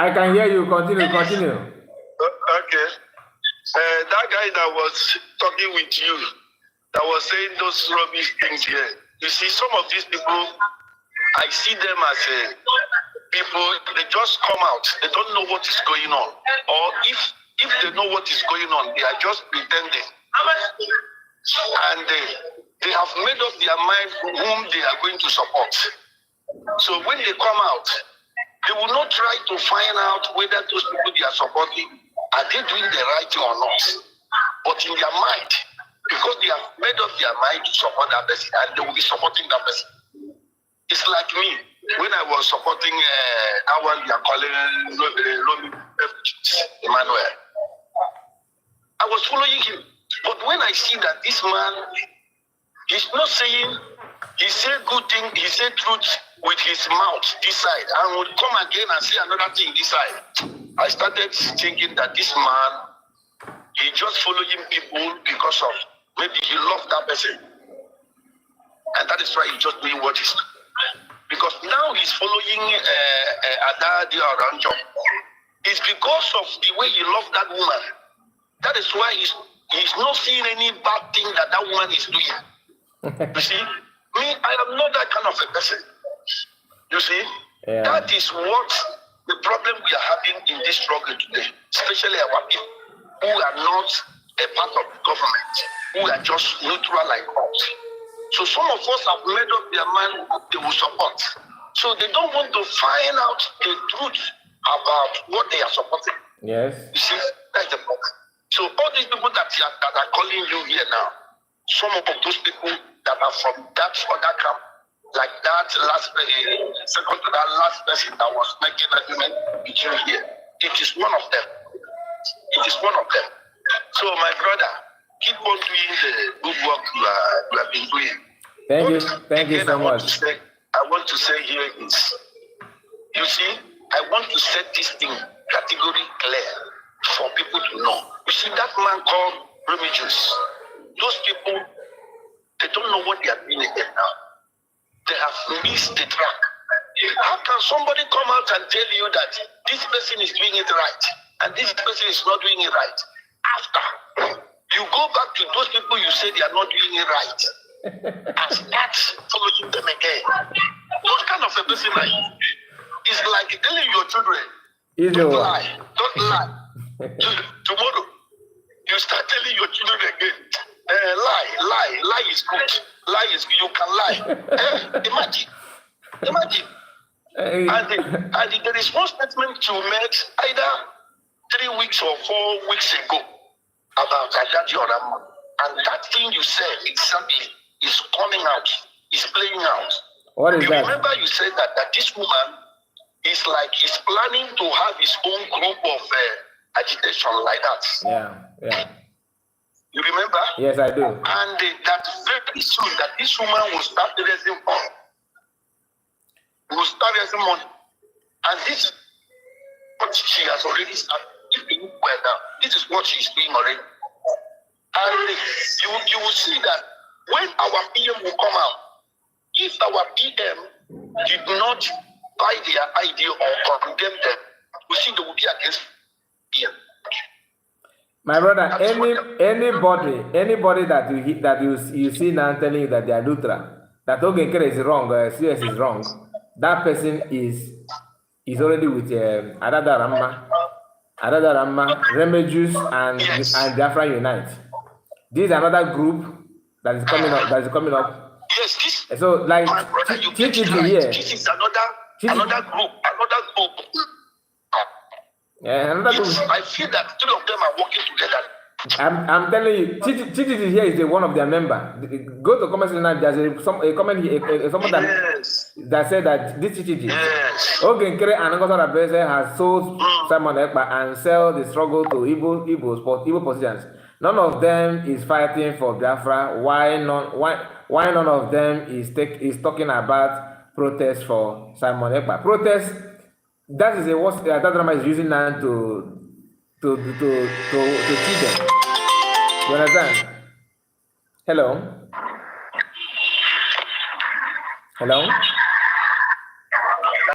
I can hear you. Continue. Okay. That guy that was talking with you, that was saying those rubbish things here. You see, some of these people, I see them as people, they just come out. They don't know what is going on. Or if they know what is going on, they are just pretending. And they have made up their mind whom they are going to support. So when they come out, they will not try to find out whether those people they are supporting, are they doing the right thing or not. But in their mind, because they have made up their mind to support that person, and they will be supporting that person. It's like me, when I was supporting that one they are calling Romy Emmanuel. I was following him. But when I see that this man, he's not saying, he said good thing, he said truth with his mouth this side, and would come again and say another thing this side. I started thinking that this man, he just following people because of maybe he loved that person. And that is why he's just doing what he's doing. Because now he's following Adadi or Ranjo. It's because of the way he loved that woman. That is why he's not seeing any bad thing that woman is doing. You see? Me, I am not that kind of a person. You see? Yeah. That is what the problem we are having in this struggle today, especially our people who are not a part of the government, who are just neutral like us. So some of us have made up their mind they will support. So they don't want to find out the truth about what they are supporting. Yes. You see, that's the problem. So all these people that are calling you here now, some of those people that are from that other camp, like that second to that last person that was making argument with you here, it is one of them. It is one of them. So my brother, keep on doing the good work you have been doing. Thank you so much. I want to say here is, you see, I want to set this thing category clear for people to know. You see, that man called Remigius, those people, they don't know what they are doing again now. They have missed the track. How can somebody come out and tell you that this person is doing it right and this person is not doing it right? After you go back to those people you say they are not doing it right and start following them again. What kind of a person are you? It's like telling your children, don't lie. Tomorrow, you start telling your children again, lie is good. Lie is good, you can lie. Imagine. And there is one statement you made either 3 weeks or 4 weeks ago about Ajadi Oram. And that thing you said exactly is coming out, is playing out. What is that? Remember you said that this woman is like he's planning to have his own group of agitation like that. Yeah. You remember? Yes, I do. And that very soon that this woman will start raising money. Will start raising money. And this is what she has already started. If you look well now, this is what she's doing already. And you will see that when our PM will come out, if our PM did not buy their idea or condemn them, we see they will be against PM. My brother, anybody that you see now telling you that they are neutral, that Ogenkere is wrong, CS is wrong, that person is already with Adada Ramma, Remigius, and Biafra Unite. This is another group that is coming up. Yes, this. So like TTG here. This is another group. Yeah, another group. I feel that 2 of them are working together. I'm telling you, TTG here is one of their members. Go to comment section. There's a comment here, someone that said that this TTG, Ogenkere and Ngozi Okonjo has sold Simon Ekpa and sell the struggle to Igbo positions. None of them is fighting for Biafra. Why none of them is talking about protest for Simon Ekpa? Protest. That is what that drama is using now to cheat them. You understand? Hello.